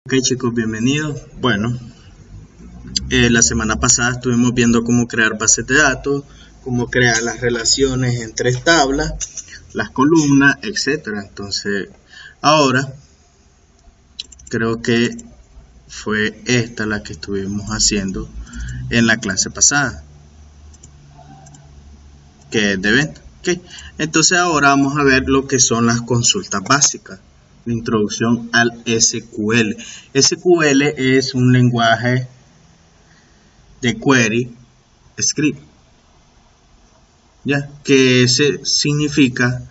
Ok chicos, bienvenidos. Bueno, la semana pasada estuvimos viendo cómo crear bases de datos, cómo crear las relaciones entre tablas, las columnas, etcétera. Entonces, ahora creo que fue esta la que estuvimos haciendo en la clase pasada, que es de venta. Okay. Entonces ahora vamos a ver lo que son las consultas básicas. La introducción al SQL. SQL es un lenguaje de query script, ya que significa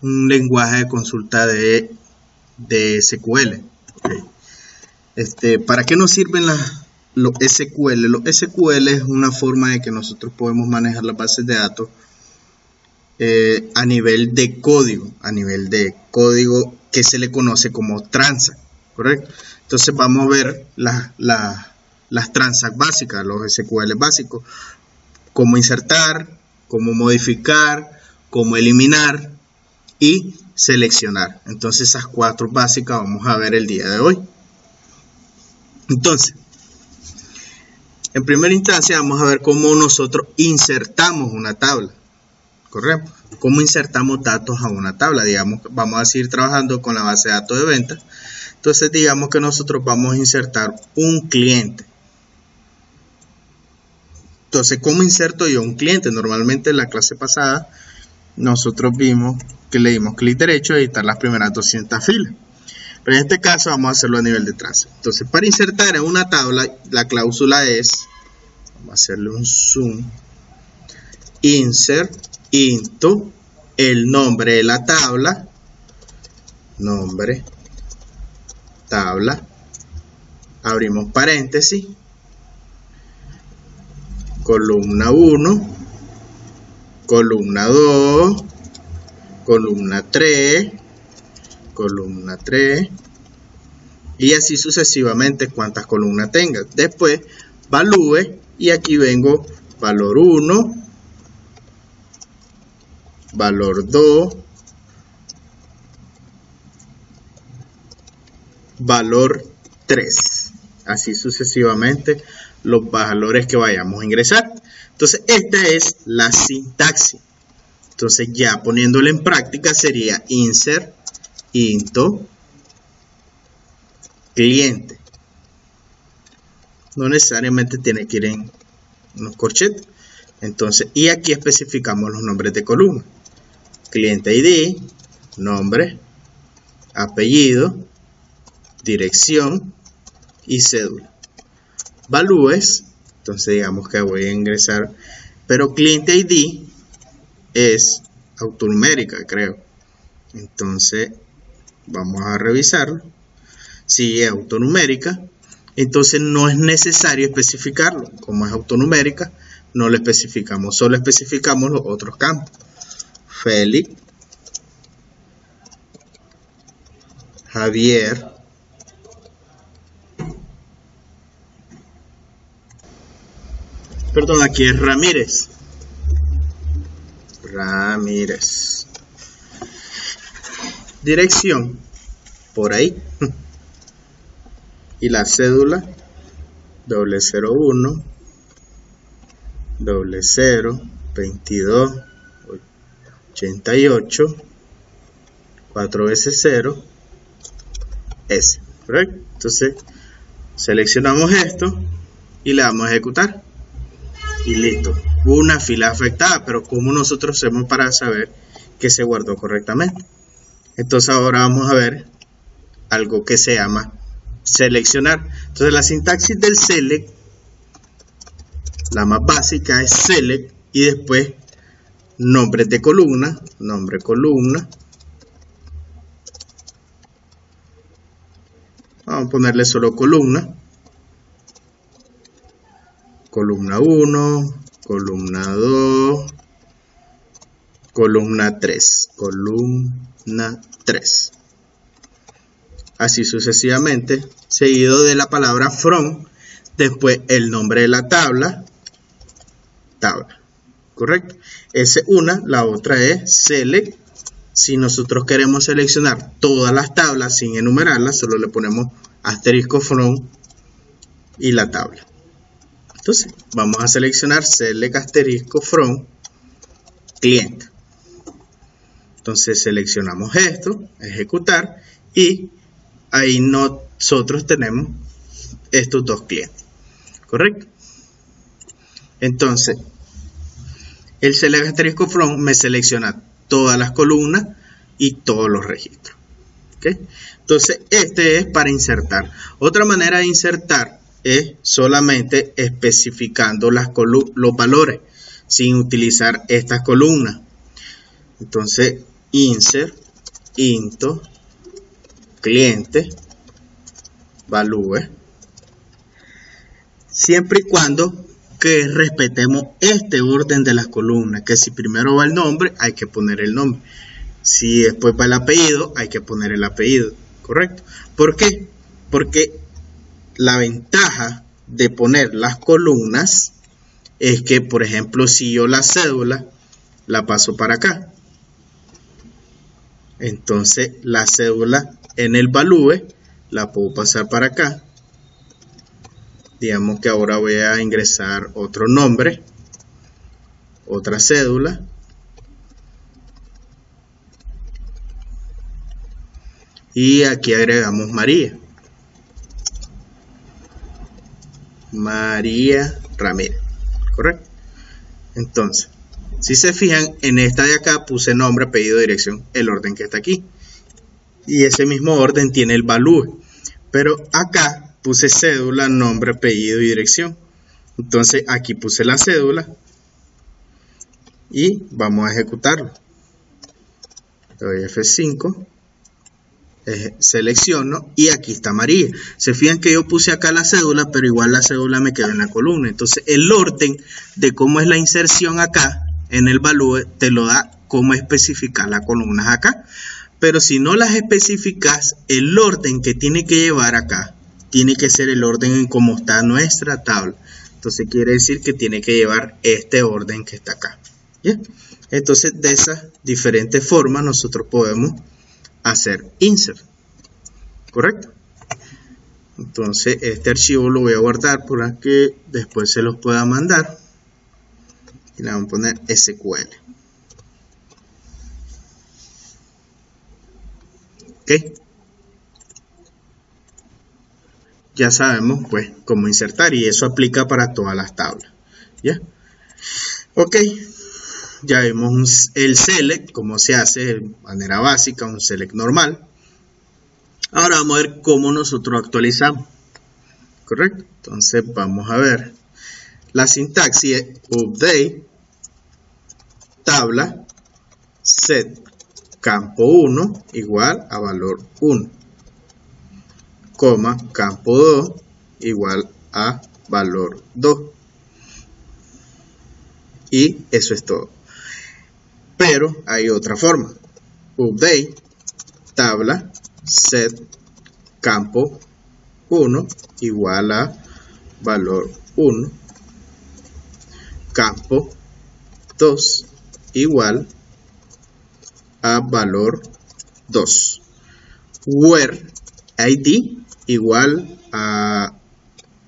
un lenguaje de consulta de SQL. Okay. ¿Para qué nos sirven los SQL? Los SQL es una forma de que nosotros podemos manejar las bases de datos a nivel de código, que se le conoce como transact, ¿correcto? Entonces vamos a ver las transact básicas, los SQL básicos, cómo insertar, cómo modificar, cómo eliminar y seleccionar. Entonces esas cuatro básicas vamos a ver el día de hoy. Entonces, en primera instancia vamos a ver cómo nosotros insertamos una tabla. Correcto. ¿Cómo insertamos datos a una tabla? Digamos, vamos a seguir trabajando con la base de datos de ventas. Entonces, digamos que nosotros vamos a insertar un cliente. Entonces, ¿cómo inserto yo un cliente? Normalmente en la clase pasada nosotros vimos que le dimos clic derecho a editar las primeras 200 filas. Pero en este caso vamos a hacerlo a nivel de trazo. Entonces, para insertar en una tabla, la cláusula es, vamos a hacerle un zoom, insert into el nombre de la tabla, nombre, tabla, abrimos paréntesis, columna 1, columna 2, columna 3, y así sucesivamente cuantas columnas tenga. Después valúe y aquí vengo valor 1, valor 2, valor 3, así sucesivamente los valores que vayamos a ingresar. Entonces esta es la sintaxis. Entonces ya poniéndolo en práctica sería insert into cliente. No necesariamente tiene que ir en unos corchetes. Entonces, y aquí especificamos los nombres de columna. Cliente ID, nombre, apellido, dirección y cédula. Valúes, entonces digamos que voy a ingresar, pero cliente ID es autonumérica, creo. Entonces, vamos a revisarlo. Si es autonumérica, entonces no es necesario especificarlo. Como es autonumérica, no lo especificamos, solo especificamos los otros campos. Félix, Javier, perdón, aquí es Ramírez, dirección, por ahí, y la cédula, 001, 00, 22, 88, 4 veces 0, S, ¿correcto? Entonces, seleccionamos esto y le damos a ejecutar. Y listo. Hubo una fila afectada, pero ¿cómo nosotros hacemos para saber que se guardó correctamente? Entonces ahora vamos a ver algo que se llama seleccionar. Entonces la sintaxis del select, la más básica es select y después nombres de columna, nombre columna. Vamos a ponerle solo columna. Columna 1, columna 2, columna 3, columna 3. Así sucesivamente, seguido de la palabra from, después el nombre de la tabla, tabla, ¿correcto? Esa es una, la otra es select Si nosotros queremos seleccionar todas las tablas sin enumerarlas, solo le ponemos asterisco from y la tabla. Entonces vamos a seleccionar select asterisco from cliente. Entonces seleccionamos esto, ejecutar, y ahí nosotros tenemos estos dos clientes, ¿correcto? Entonces el select asterisco from me selecciona todas las columnas y todos los registros, ¿okay? Entonces este es para insertar. Otra manera de insertar es solamente especificando los valores sin utilizar estas columnas. Entonces insert into cliente value, siempre y cuando que respetemos este orden de las columnas, que si primero va el nombre hay que poner el nombre, si después va el apellido hay que poner el apellido, ¿correcto? ¿Por qué? Porque la ventaja de poner las columnas es que, por ejemplo, si yo la cédula la paso para acá, entonces la cédula en el value la puedo pasar para acá. Digamos que ahora voy a ingresar otro nombre, otra cédula, y aquí agregamos María Ramírez, ¿correcto? Entonces, si se fijan, en esta de acá puse nombre, apellido, dirección, el orden que está aquí, y ese mismo orden tiene el value, pero acá puse cédula, nombre, apellido y dirección. Entonces aquí puse la cédula y vamos a ejecutarlo. Le doy F5, selecciono y aquí está María. Se fijan que yo puse acá la cédula, pero igual la cédula me quedó en la columna. Entonces el orden de cómo es la inserción acá en el value te lo da cómo especificar las columnas acá. Pero si no las especificas, el orden que tiene que llevar acá tiene que ser el orden en cómo está nuestra tabla. Entonces quiere decir que tiene que llevar este orden que está acá. ¿Ya? Entonces de esas diferentes formas nosotros podemos hacer insert. ¿Correcto? Entonces este archivo lo voy a guardar para que después se los pueda mandar. Y le vamos a poner SQL. ¿Ok? Ya sabemos pues cómo insertar, y eso aplica para todas las tablas. ¿Ya? Ok, ya vimos el select, cómo se hace de manera básica, un select normal. Ahora vamos a ver cómo nosotros actualizamos. ¿Correcto? Entonces vamos a ver. La sintaxis es update, tabla, set, campo 1 igual a valor 1. Coma, campo 2 igual a valor 2. Y eso es todo. Pero hay otra forma. Update, tabla, set, campo 1 igual a valor 1. Campo 2 igual a valor 2. Where ID igual a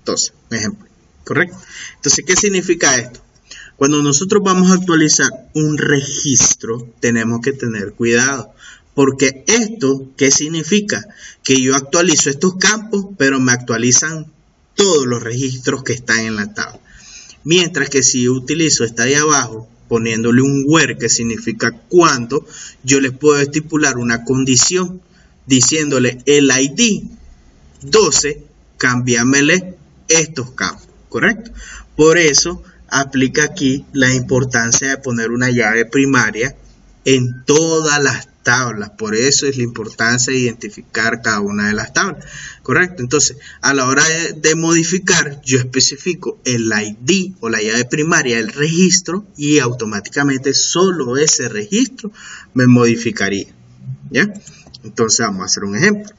12, ejemplo, ¿correcto? Entonces, ¿qué significa esto? Cuando nosotros vamos a actualizar un registro, tenemos que tener cuidado, porque esto, ¿qué significa? Que yo actualizo estos campos, pero me actualizan todos los registros que están en la tabla. Mientras que si yo utilizo esta de abajo, poniéndole un where, que significa cuando, yo les puedo estipular una condición, diciéndole el ID 12, cámbiamele estos campos, ¿correcto? Por eso aplica aquí la importancia de poner una llave primaria en todas las tablas. Por eso es la importancia de identificar cada una de las tablas, ¿correcto? Entonces, a la hora de modificar, yo especifico el ID o la llave primaria del registro y automáticamente solo ese registro me modificaría, ¿ya? Entonces vamos a hacer un ejemplo.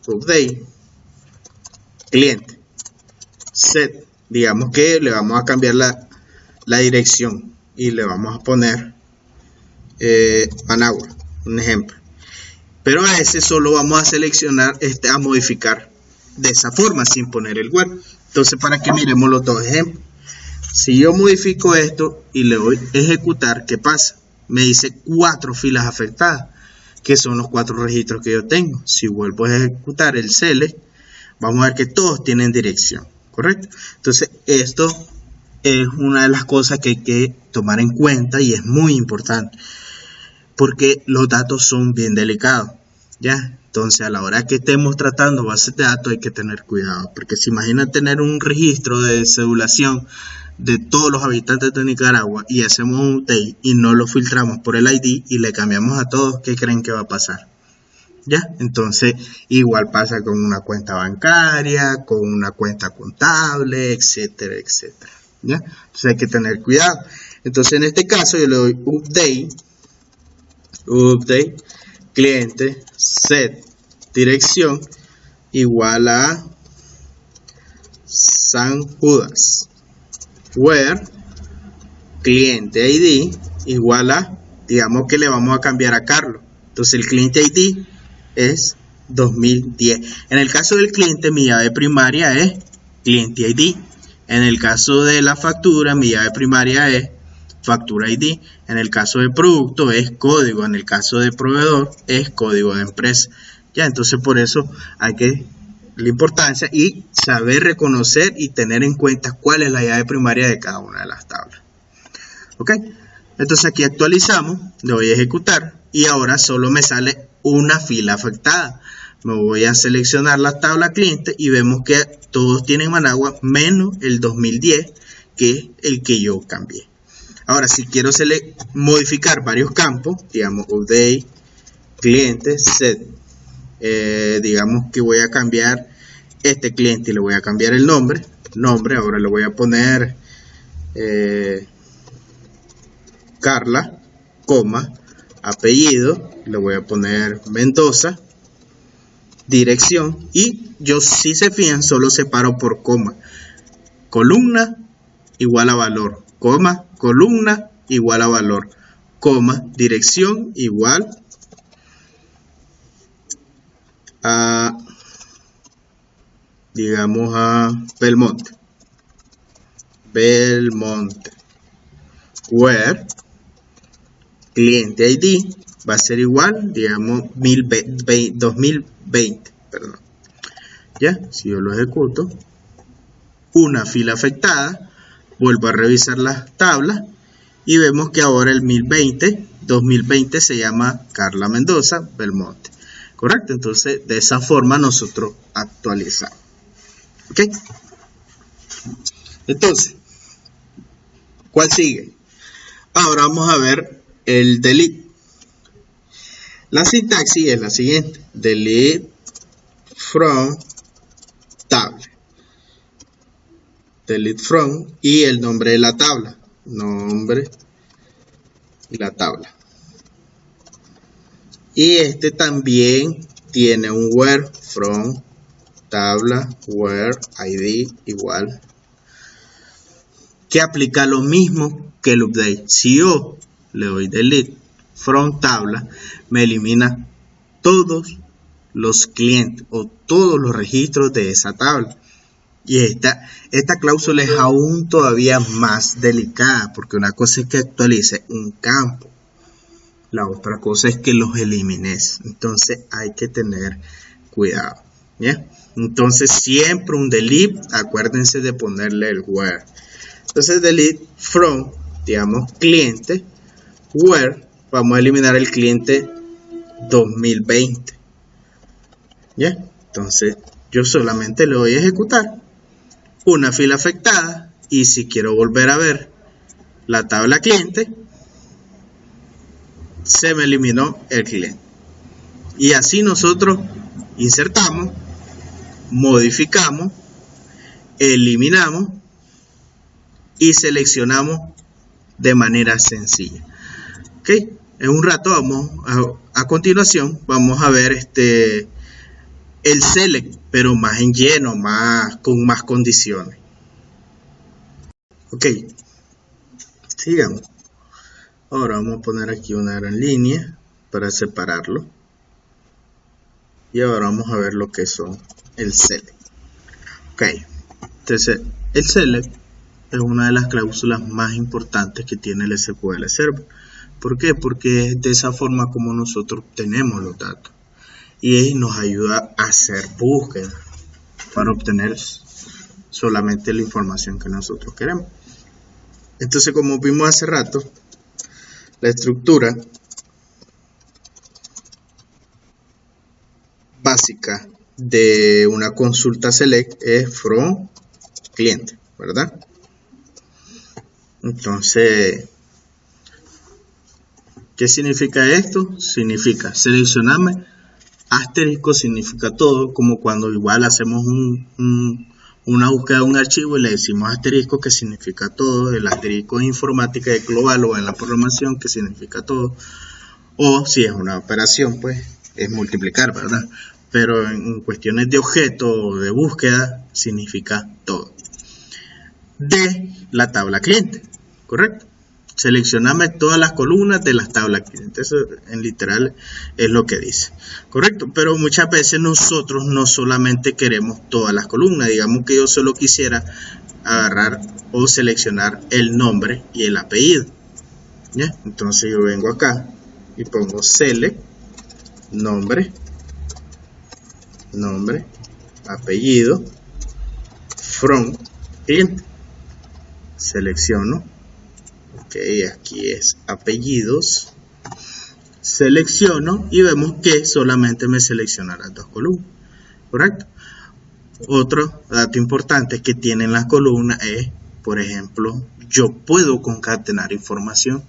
Update, cliente, set, digamos que le vamos a cambiar la dirección y le vamos a poner Managua, un ejemplo. Pero a ese solo vamos a seleccionar, a modificar de esa forma, sin poner el where. Entonces, para que miremos los dos ejemplos. Si yo modifico esto y le doy ejecutar, ¿qué pasa? Me dice 4 filas afectadas, que son los 4 registros que yo tengo. Si vuelvo a ejecutar el select, vamos a ver que todos tienen dirección, ¿correcto? Entonces, esto es una de las cosas que hay que tomar en cuenta y es muy importante, porque los datos son bien delicados, ¿ya? Entonces, a la hora que estemos tratando bases de datos hay que tener cuidado, porque si imaginan tener un registro de cedulación de todos los habitantes de Nicaragua y hacemos un update y no lo filtramos por el ID y le cambiamos a todos, ¿qué creen que va a pasar? ¿Ya? Entonces, igual pasa con una cuenta bancaria, con una cuenta contable, etcétera, etcétera, ¿ya? Entonces hay que tener cuidado. Entonces, en este caso yo le doy update, cliente, set, dirección, igual a San Judas. Where cliente ID igual a, digamos que le vamos a cambiar a Carlos. Entonces el cliente ID es 2010. En el caso del cliente, mi llave primaria es cliente ID. En el caso de la factura, mi llave primaria es factura ID. En el caso de producto es código. En el caso de proveedor es código de empresa. Ya, entonces por eso hay que la importancia y saber reconocer y tener en cuenta cuál es la llave primaria de cada una de las tablas. Ok, entonces aquí actualizamos, le voy a ejecutar y ahora solo me sale una fila afectada. Me voy a seleccionar la tabla cliente y vemos que todos tienen Managua menos el 2010, que es el que yo cambié. Ahora, si quiero modificar varios campos, digamos update, cliente, set, digamos que voy a cambiar este cliente y le voy a cambiar el nombre, ahora le voy a poner Carla, coma, apellido, le voy a poner Mendoza, dirección, y yo, si se fijan, solo separo por coma, columna igual a valor, coma, columna igual a valor, coma, dirección igual a, digamos, a Belmonte, where cliente ID va a ser igual, digamos, 2020, perdón. Ya, si yo lo ejecuto, una fila afectada, vuelvo a revisar las tablas y vemos que ahora el 2020 se llama Carla Mendoza Belmonte, correcto. Entonces, de esa forma nosotros actualizamos. Ok, entonces, ¿cuál sigue? Ahora vamos a ver el delete. La sintaxis es la siguiente: delete from table, delete from y el nombre de la tabla, nombre y la tabla. Y este también tiene un where from tabla where id igual, que aplica lo mismo que el update. Si yo le doy delete from tabla, me elimina todos los clientes o todos los registros de esa tabla. Y esta cláusula es aún todavía más delicada, porque una cosa es que actualice un campo, la otra cosa es que los elimines. Entonces hay que tener cuidado, ¿ya? Entonces siempre un delete, acuérdense de ponerle el where. Entonces delete from, digamos, cliente, where, vamos a eliminar el cliente 2020, ¿ya? Entonces yo solamente le voy a ejecutar una fila afectada y si quiero volver a ver la tabla cliente, se me eliminó el cliente. Y así nosotros insertamos, modificamos, eliminamos y seleccionamos de manera sencilla. Ok, en un rato vamos a continuación vamos a ver el select, pero más en lleno, con más condiciones. Ok, sigamos. Ahora vamos a poner aquí una gran línea para separarlo. Y ahora vamos a ver lo que son el select. Ok, entonces el select es una de las cláusulas más importantes que tiene el SQL Server. ¿Por qué? Porque es de esa forma como nosotros obtenemos los datos. Y nos ayuda a hacer búsqueda para obtener solamente la información que nosotros queremos. Entonces, como vimos hace rato, la estructura básica de una consulta select es from cliente, ¿verdad? Entonces, ¿qué significa esto? Significa seleccionarme, asterisco significa todo, como cuando igual hacemos una búsqueda de un archivo y le decimos asterisco, que significa todo. El asterisco en informática es global, o en la programación, que significa todo. O si es una operación, pues es multiplicar, ¿verdad? Pero en cuestiones de objeto o de búsqueda significa todo. De la tabla cliente, ¿correcto? Seleccioname todas las columnas de las tablas clientes. Eso en literal es lo que dice, correcto. Pero muchas veces nosotros no solamente queremos todas las columnas. Digamos que yo solo quisiera agarrar o seleccionar el nombre y el apellido, ¿ya? Entonces yo vengo acá y pongo select nombre, apellido, from cliente. Selecciono. Ok, aquí es apellidos, selecciono y vemos que solamente me selecciona las dos columnas, ¿correcto? Otro dato importante que tienen las columnas es, por ejemplo, yo puedo concatenar información,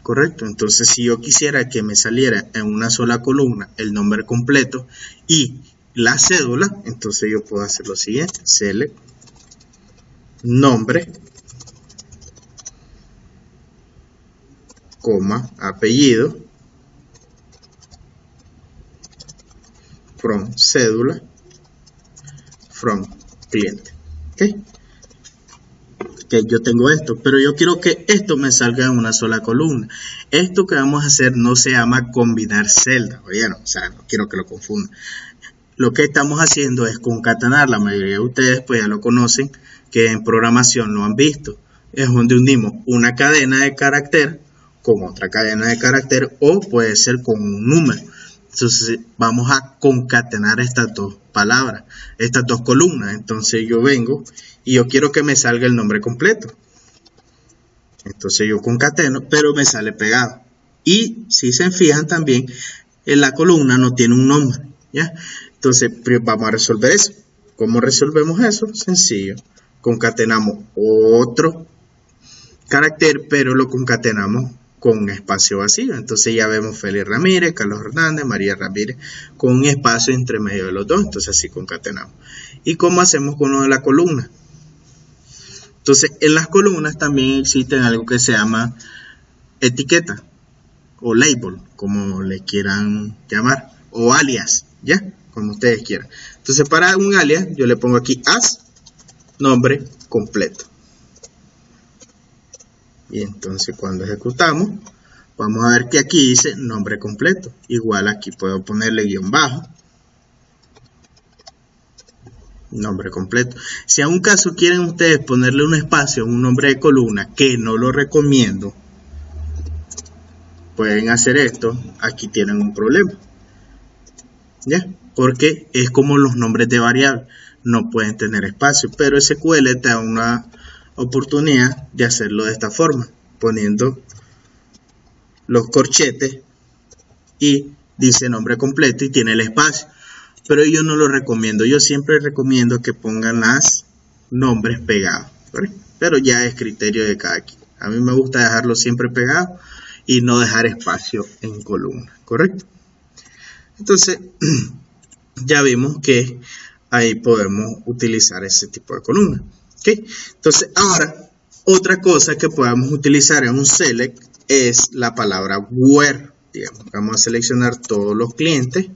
¿correcto? Entonces, si yo quisiera que me saliera en una sola columna el nombre completo y la cédula, entonces yo puedo hacer lo siguiente: select nombre, apellido, from cédula, from cliente. ¿Okay? Que yo tengo esto, pero yo quiero que esto me salga en una sola columna. Esto que vamos a hacer no se llama combinar celdas, ¿oyeron? O sea, no quiero que lo confundan. Lo que estamos haciendo es concatenar. La mayoría de ustedes pues ya lo conocen, que en programación lo han visto. Es donde unimos una cadena de carácter con otra cadena de carácter, o puede ser con un número. Entonces vamos a concatenar estas dos palabras, estas dos columnas. Entonces yo vengo y yo quiero que me salga el nombre completo. Entonces yo concateno, pero me sale pegado. Y si se fijan también, en la columna no tiene un nombre, ¿ya? Entonces vamos a resolver eso. ¿Cómo resolvemos eso? Sencillo. Concatenamos otro carácter, pero lo concatenamos con un espacio vacío. Entonces ya vemos Félix Ramírez, Carlos Hernández, María Ramírez, con un espacio entre medio de los dos. Entonces así concatenamos. ¿Y cómo hacemos con lo de la columna? Entonces en las columnas también existen algo que se llama etiqueta o label, como le quieran llamar, o alias, ¿ya? Como ustedes quieran. Entonces para un alias yo le pongo aquí as nombre completo. Y entonces cuando ejecutamos, vamos a ver que aquí dice nombre completo. Igual aquí puedo ponerle guión bajo. Nombre completo. Si a un caso quieren ustedes ponerle un espacio, un nombre de columna, que no lo recomiendo, pueden hacer esto. Aquí tienen un problema, ¿ya? Porque es como los nombres de variables. No pueden tener espacio, pero SQL te da una oportunidad de hacerlo de esta forma, poniendo los corchetes y dice nombre completo y tiene el espacio. Pero yo no lo recomiendo. Yo siempre recomiendo que pongan los nombres pegados, ¿vale? Pero ya es criterio de cada quien. A mí me gusta dejarlo siempre pegado y no dejar espacio en columna, ¿correcto? Entonces ya vimos que ahí podemos utilizar ese tipo de columna. ¿Okay? Entonces ahora otra cosa que podamos utilizar en un select es la palabra where. Digamos, vamos a seleccionar todos los clientes,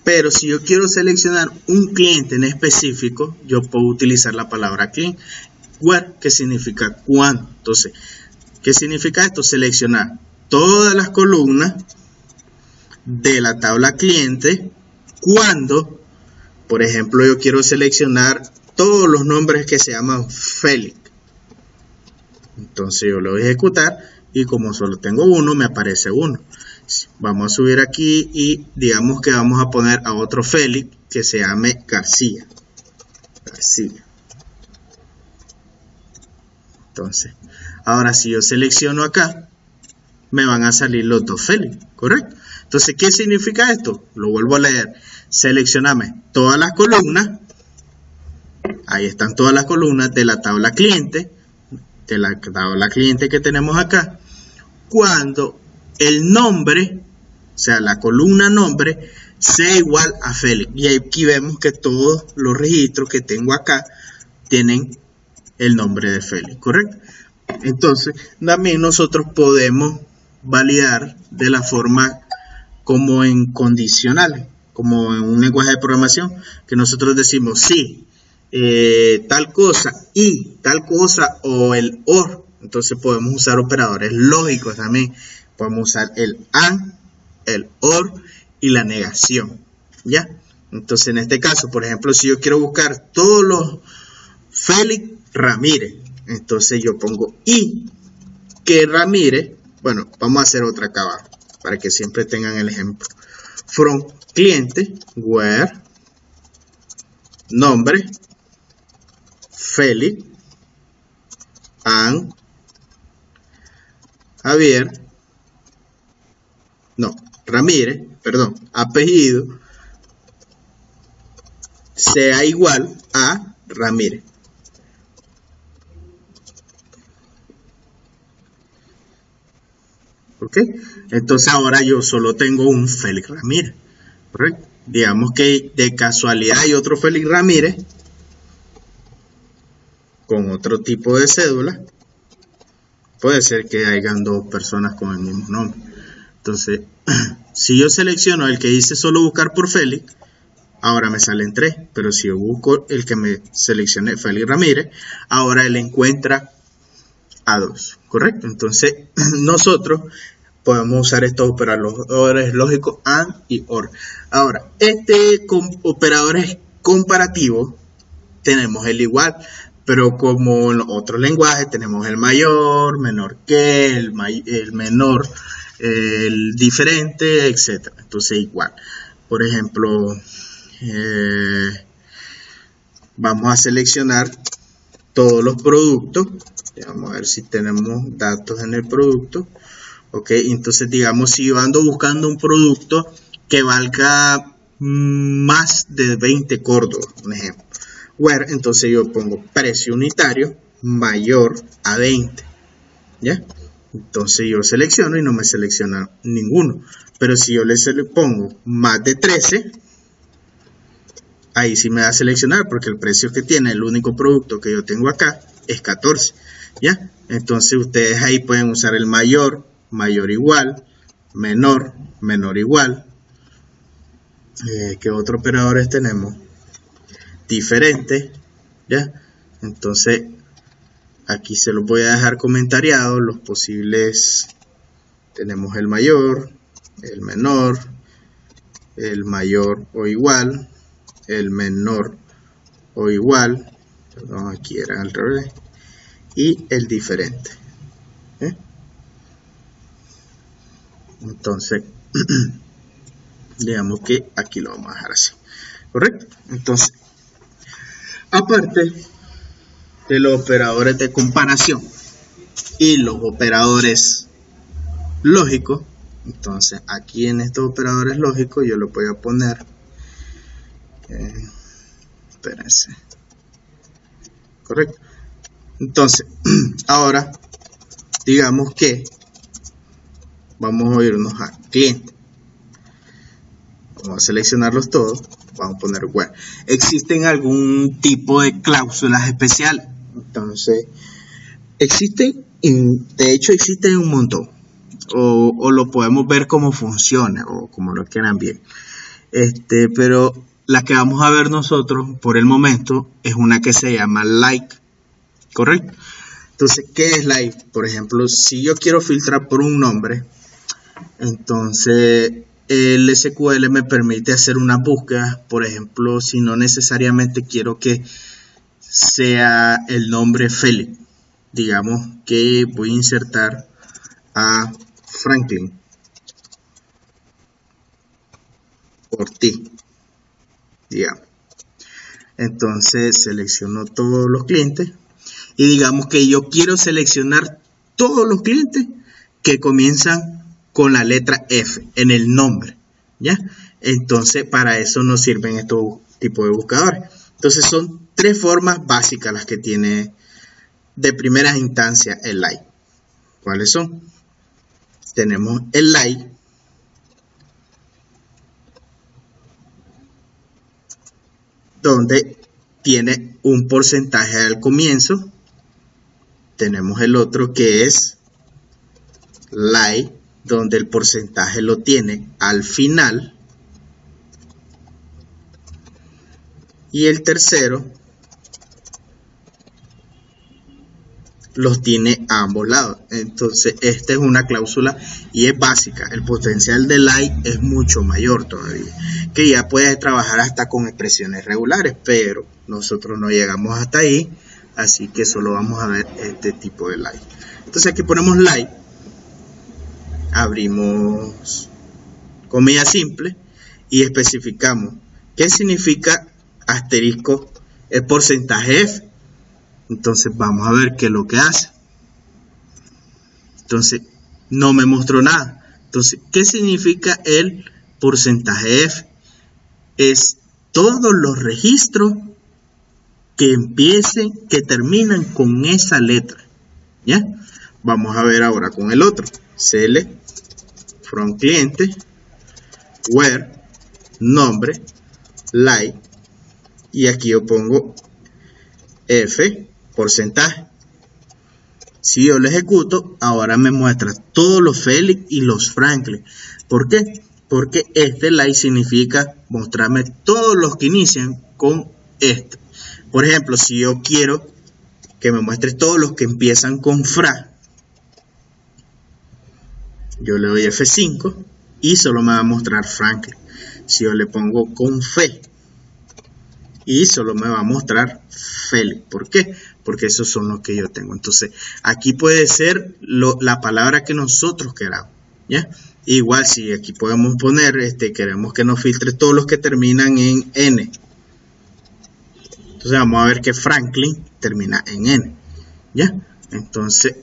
pero si yo quiero seleccionar un cliente en específico, yo puedo utilizar la palabra client where, que significa cuándo. Entonces ¿Qué significa esto? Seleccionar todas las columnas de la tabla cliente cuando, por ejemplo, yo quiero seleccionar todos los nombres que se llaman Félix. Entonces yo lo voy a ejecutar y como solo tengo uno, me aparece uno. Vamos a subir aquí y digamos que vamos a poner a otro Félix que se llame García. Entonces, ahora si yo selecciono acá, me van a salir los dos Félix, ¿correcto? Entonces, ¿qué significa esto? Lo vuelvo a leer. Seleccioname todas las columnas. Ahí están todas las columnas de la tabla cliente. De la tabla cliente que tenemos acá. Cuando el nombre, o sea, la columna nombre, sea igual a Félix. Y aquí vemos que todos los registros que tengo acá tienen el nombre de Félix, ¿correcto? Entonces, también nosotros podemos validar de la forma como en condicionales, como en un lenguaje de programación, que nosotros decimos sí, tal cosa y tal cosa, o el OR. Entonces podemos usar operadores lógicos también. Podemos usar el AND, el OR y la negación, ¿ya? Entonces en este caso, por ejemplo, si yo quiero buscar todos los Félix Ramírez, entonces yo pongo y que Ramírez, bueno, vamos a hacer otra acá abajo para que siempre tengan el ejemplo. From cliente, where nombre Félix and Javier, no, Ramírez, perdón, apellido sea igual a Ramírez. ¿Ok? Entonces ahora yo solo tengo un Félix Ramírez, ¿correcto? Digamos que de casualidad hay otro Félix Ramírez con otro tipo de cédula. Puede ser que hayan dos personas con el mismo nombre. Entonces, si yo selecciono el que dice solo buscar por Félix, ahora me salen 3. Pero si yo busco el que me seleccioné, Félix Ramírez, ahora él encuentra a 2. ¿Correcto? Entonces, nosotros podemos usar estos operadores lógicos AND y OR. Ahora, operadores comparativos, tenemos el igual. Pero como en los otros lenguajes tenemos el mayor, menor que, el menor, el diferente, etc. Entonces igual. Por ejemplo, vamos a seleccionar todos los productos. Vamos a ver si tenemos datos en el producto. Ok, entonces digamos si yo ando buscando un producto que valga más de 20 córdobas, un ejemplo. Where, entonces yo pongo precio unitario mayor a 20, ¿ya? Entonces yo selecciono y no me selecciona ninguno. Pero si yo le pongo más de 13, ahí sí me va a seleccionar porque el precio que tiene el único producto que yo tengo acá es 14, ¿ya? Entonces ustedes ahí pueden usar el mayor, mayor igual, menor, menor igual. ¿Qué otros operadores tenemos? Diferente, ¿ya? Entonces aquí se los voy a dejar comentariados los posibles. Tenemos el mayor, el menor, el mayor o igual, el menor o igual, perdón, aquí era al revés, y el diferente, ¿eh? Entonces digamos que aquí lo vamos a dejar así, ¿correcto? Entonces, aparte de los operadores de comparación y los operadores lógicos, entonces aquí en estos operadores lógicos yo lo voy a poner, espérense, correcto. Entonces, ahora digamos que vamos a irnos a cliente, vamos a seleccionarlos todos. Vamos a poner where. ¿Existen algún tipo de cláusulas especiales? Entonces, existen, de hecho existen un montón. O lo podemos ver cómo funciona o como lo quieran bien. Pero la que vamos a ver nosotros por el momento es una que se llama like. ¿Correcto? Entonces, ¿qué es like? Por ejemplo, si yo quiero filtrar por un nombre, entonces el SQL me permite hacer una búsqueda. Por ejemplo, si no necesariamente quiero que sea el nombre Félix, digamos que voy a insertar a Franklin Ortiz, digamos. Entonces selecciono todos los clientes y digamos que yo quiero seleccionar todos los clientes que comienzan con la letra F en el nombre, ¿ya? Entonces para eso nos sirven estos tipos de buscadores. Entonces son tres formas básicas las que tiene de primera instancia el like. ¿Cuáles son? Tenemos el like, donde tiene un porcentaje al comienzo. Tenemos el otro que es like, donde el porcentaje lo tiene al final. Y el tercero los tiene a ambos lados. Entonces esta es una cláusula y es básica. El potencial de like es mucho mayor todavía, que ya puedes trabajar hasta con expresiones regulares, pero nosotros no llegamos hasta ahí, así que solo vamos a ver este tipo de like. Entonces aquí ponemos like, abrimos comilla simple y especificamos qué significa asterisco el porcentaje F. Entonces vamos a ver qué es lo que hace. Entonces no me mostró nada. Entonces, ¿qué significa el porcentaje F? Es todos los registros que empiecen, que terminan con esa letra, ¿ya? Vamos a ver ahora con el otro. Select from cliente, where, nombre, like, y aquí yo pongo F, porcentaje. Si yo lo ejecuto, ahora me muestra todos los Félix y los Franklin. ¿Por qué? Porque este like significa mostrarme todos los que inician con este. Por ejemplo, si yo quiero que me muestre todos los que empiezan con Fra, yo le doy F5 y solo me va a mostrar Franklin. Si yo le pongo con Fe, y solo me va a mostrar Félix. ¿Por qué? Porque esos son los que yo tengo. Entonces, aquí puede ser la palabra que nosotros queramos, ¿ya? Igual, si aquí podemos poner, queremos que nos filtre todos los que terminan en N. Entonces, vamos a ver que Franklin termina en N, ¿ya? Entonces,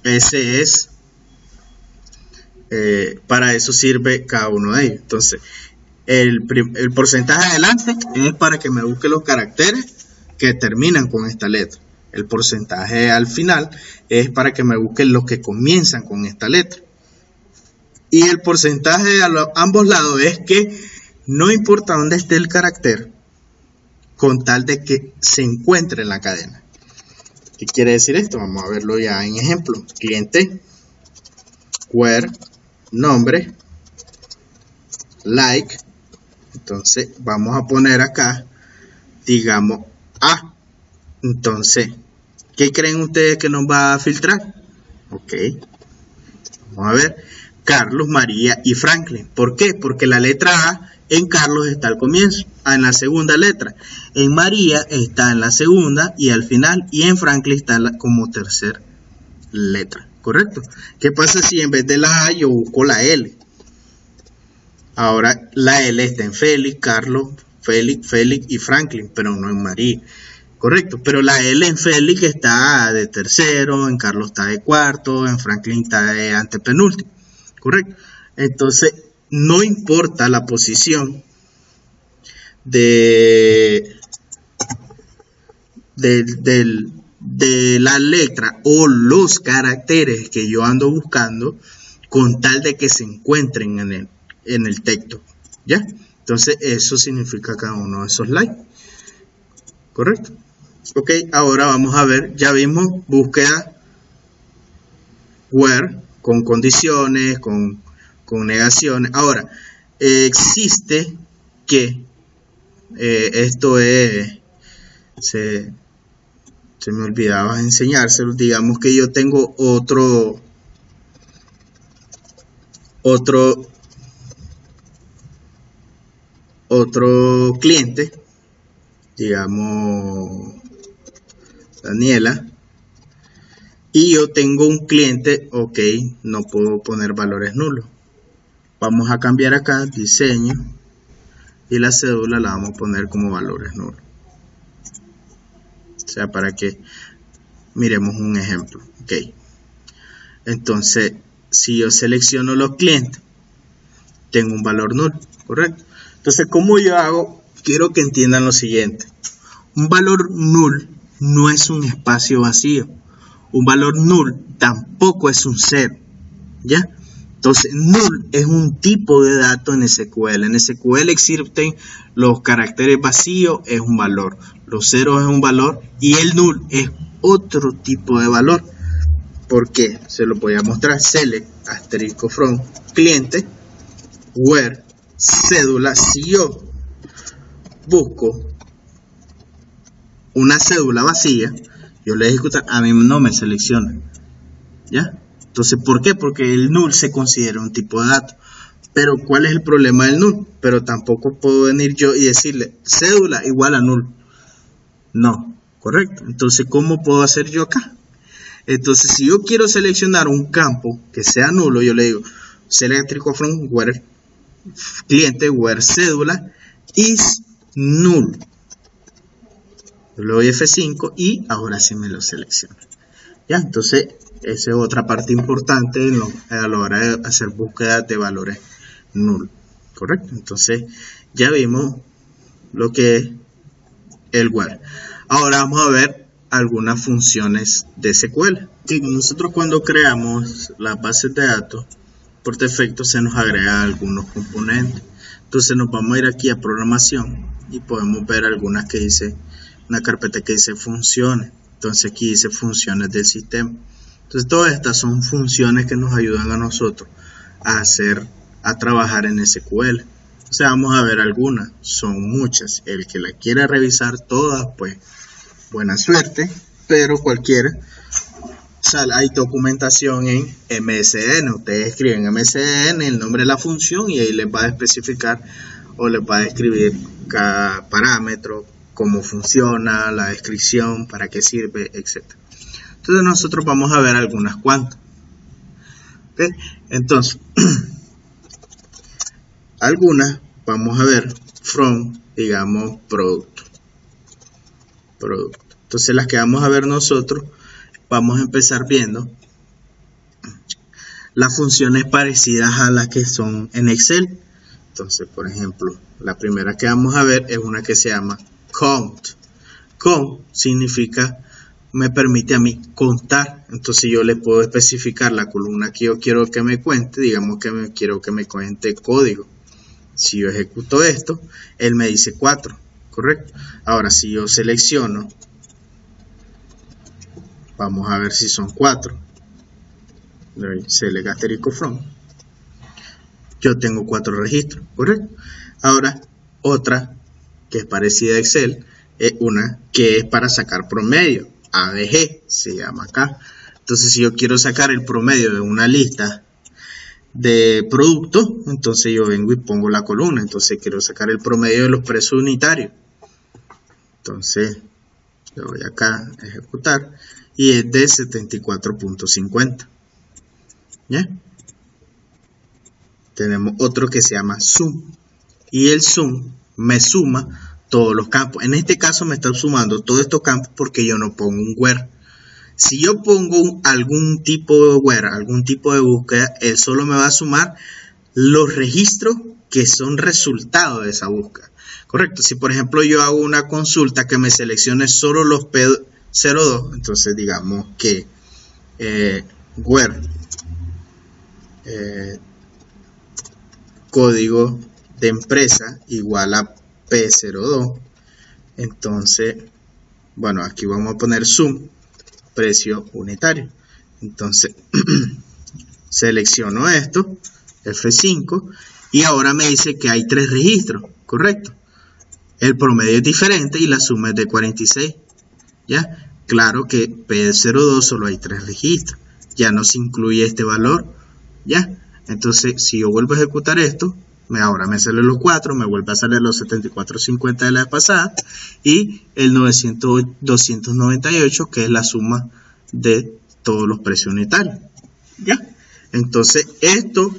ese es, para eso sirve cada uno de ellos. Entonces, el porcentaje adelante es para que me busque los caracteres que terminan con esta letra. El porcentaje al final es para que me busque los que comienzan con esta letra. Y el porcentaje a ambos lados es que no importa dónde esté el carácter, con tal de que se encuentre en la cadena. ¿Qué quiere decir esto? Vamos a verlo ya en ejemplo. Cliente, where, nombre, like. Entonces vamos a poner acá, digamos, A. Entonces, ¿qué creen ustedes que nos va a filtrar? Ok. Vamos a ver. Carlos, María y Franklin. ¿Por qué? Porque la letra A en Carlos está al comienzo, en la segunda letra. En María está en la segunda y al final. Y en Franklin está como tercera letra. ¿Correcto? ¿Qué pasa si en vez de la A yo busco la L? Ahora la L está en Félix, Carlos, Félix y Franklin, pero no en María. Correcto, pero la L en Félix está de tercero, en Carlos está de cuarto, en Franklin está de antepenúltimo. Correcto. Entonces, no importa la posición de la letra o los caracteres que yo ando buscando, con tal de que se encuentren en el texto, ¿ya? Entonces eso significa cada uno de esos likes, ¿correcto? Ok, ahora vamos a ver, ya vimos búsqueda where, con condiciones, con negaciones. Ahora, existe que esto es, se me olvidaba enseñárselo. Digamos que yo tengo otro cliente, digamos Daniela, y yo tengo un cliente, ok, no puedo poner valores nulos. Vamos a cambiar acá, diseño, y la cédula la vamos a poner como valores nulos. O sea, para que miremos un ejemplo. Ok. Entonces, si yo selecciono los clientes, tengo un valor nulo, ¿correcto? Entonces, ¿cómo yo hago? Quiero que entiendan lo siguiente. Un valor null no es un espacio vacío. Un valor null tampoco es un cero, ¿ya? Entonces, null es un tipo de dato en SQL. En SQL existen los caracteres vacíos, es un valor. Los ceros es un valor y el null es otro tipo de valor. ¿Por qué? Se lo voy a mostrar. Select asterisco from cliente where cédula. Si yo busco una cédula vacía, yo le voy a ejecutar, a mí no me selecciona, ¿ya? Entonces, ¿por qué? Porque el null se considera un tipo de dato. Pero, ¿cuál es el problema del null? Pero tampoco puedo venir yo y decirle cédula igual a null. No, correcto. Entonces, ¿cómo puedo hacer yo acá? Entonces, si yo quiero seleccionar un campo que sea nulo, yo le digo select from where cliente where cédula is null. Yo le doy F5 y ahora sí me lo selecciona. Ya, entonces esa es otra parte importante a la hora de hacer búsqueda de valores null, correcto. Entonces ya vimos lo que es el where. Ahora vamos a ver algunas funciones de SQL. Nosotros cuando creamos las bases de datos, por defecto se nos agrega algunos componentes. Entonces nos vamos a ir aquí a programación y podemos ver algunas que dice, una carpeta que dice funciones. Entonces aquí dice funciones del sistema. Entonces todas estas son funciones que nos ayudan a nosotros a trabajar en SQL. O sea, vamos a ver algunas, son muchas. El que la quiera revisar todas, pues buena suerte, pero cualquiera. Hay documentación en MSN. Ustedes escriben MSN, el nombre de la función, y ahí les va a especificar o les va a describir cada parámetro, cómo funciona, la descripción, para qué sirve, etc. Entonces nosotros vamos a ver algunas cuantas. ¿Okay? Entonces, algunas vamos a ver from, digamos, producto. Entonces las que vamos a ver nosotros, vamos a empezar viendo las funciones parecidas a las que son en Excel. Entonces, por ejemplo, la primera que vamos a ver es una que se llama count. Count significa, me permite a mí contar. Entonces yo le puedo especificar la columna que yo quiero que me cuente. Digamos que quiero que me cuente código. Si yo ejecuto esto, él me dice 4, ¿correcto? Ahora si yo selecciono, vamos a ver si son 4. Select asterisco from. Yo tengo 4 registros, ¿correcto? Ahora otra que es parecida a Excel, es una que es para sacar promedio, ABG se llama acá. Entonces si yo quiero sacar el promedio de una lista de productos, entonces yo vengo y pongo la columna. Entonces quiero sacar el promedio de los precios unitarios, entonces le voy acá a ejecutar y es de 74.50. ¿ya? Tenemos otro que se llama sum, y el sum me suma todos los campos. En este caso me está sumando todos estos campos porque yo no pongo un where. Si yo pongo algún tipo de where, algún tipo de búsqueda, él solo me va a sumar los registros que son resultado de esa búsqueda. Correcto. Si por ejemplo yo hago una consulta que me seleccione solo los P02, entonces digamos que where código de empresa igual a P02, entonces bueno, aquí vamos a poner sum precio unitario. Entonces selecciono esto, F5, y ahora me dice que hay 3 registros, correcto. El promedio es diferente y la suma es de 46, ¿ya? claro que P02 solo hay 3 registros, ya no se incluye este valor, ¿ya? Entonces, si yo vuelvo a ejecutar esto, ahora me salen los 4, me vuelve a salir los 7450 de la vez pasada y el 298, que es la suma de todos los precios unitarios, ¿ya? Entonces, esto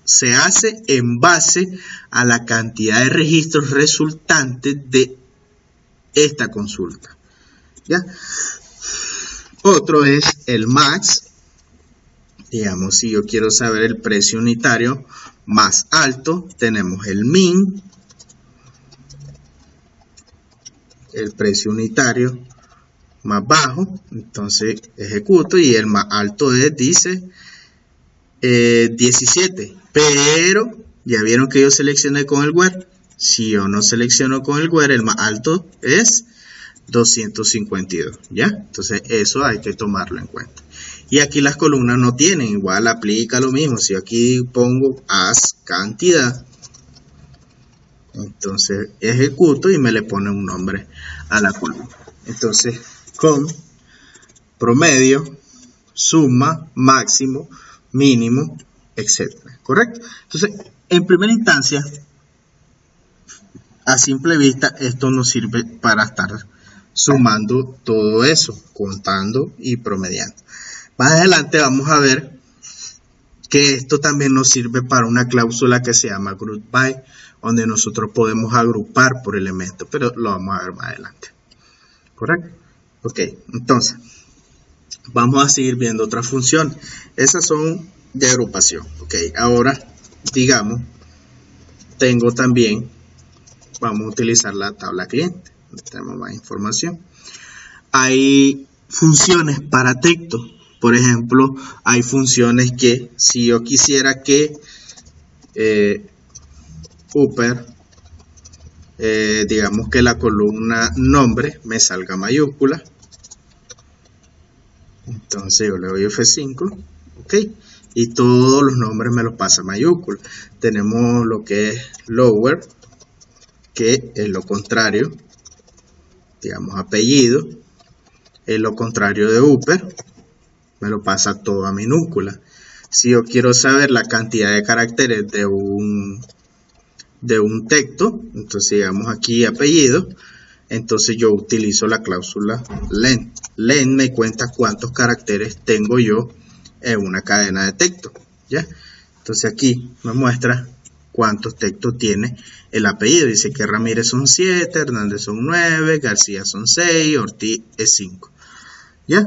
se hace en base a la cantidad de registros resultantes de esta consulta, ¿ya? Otro es el max. Digamos, si yo quiero saber el precio unitario más alto, tenemos el min, el precio unitario más bajo, entonces ejecuto y el más alto es, dice 17, pero ya vieron que yo seleccioné con el where. Si yo no selecciono con el where, el más alto es 252, ¿ya? Entonces eso hay que tomarlo en cuenta. Y aquí las columnas no tienen, igual aplica lo mismo. Si aquí pongo as cantidad, entonces ejecuto y me le pone un nombre a la columna. Entonces con promedio, suma, máximo, mínimo, etcétera, ¿correcto? Entonces, en primera instancia, a simple vista, esto nos sirve para estar sumando todo eso, contando y promediando. Más adelante vamos a ver que esto también nos sirve para una cláusula que se llama group by, donde nosotros podemos agrupar por elementos, pero lo vamos a ver más adelante. ¿Correcto? Ok, entonces, vamos a seguir viendo otras funciones. Esas son de agrupación. Ok, ahora, digamos, tengo también, vamos a utilizar la tabla cliente, donde tenemos más información. Hay funciones para texto. Por ejemplo, hay funciones que si yo quisiera que upper, digamos que la columna nombre me salga mayúscula, entonces yo le doy F5, ok, y todos los nombres me los pasa mayúscula. Tenemos lo que es lower, que es lo contrario, digamos apellido, es lo contrario de upper, me lo pasa todo a minúscula. Si yo quiero saber la cantidad de caracteres de un texto, entonces digamos aquí apellido, entonces yo utilizo la cláusula len. Len me cuenta cuántos caracteres tengo yo en una cadena de texto, ¿ya? Entonces aquí me muestra cuántos textos tiene el apellido. Dice que Ramírez son 7, Hernández son 9, García son 6, Ortiz es 5, ¿ya?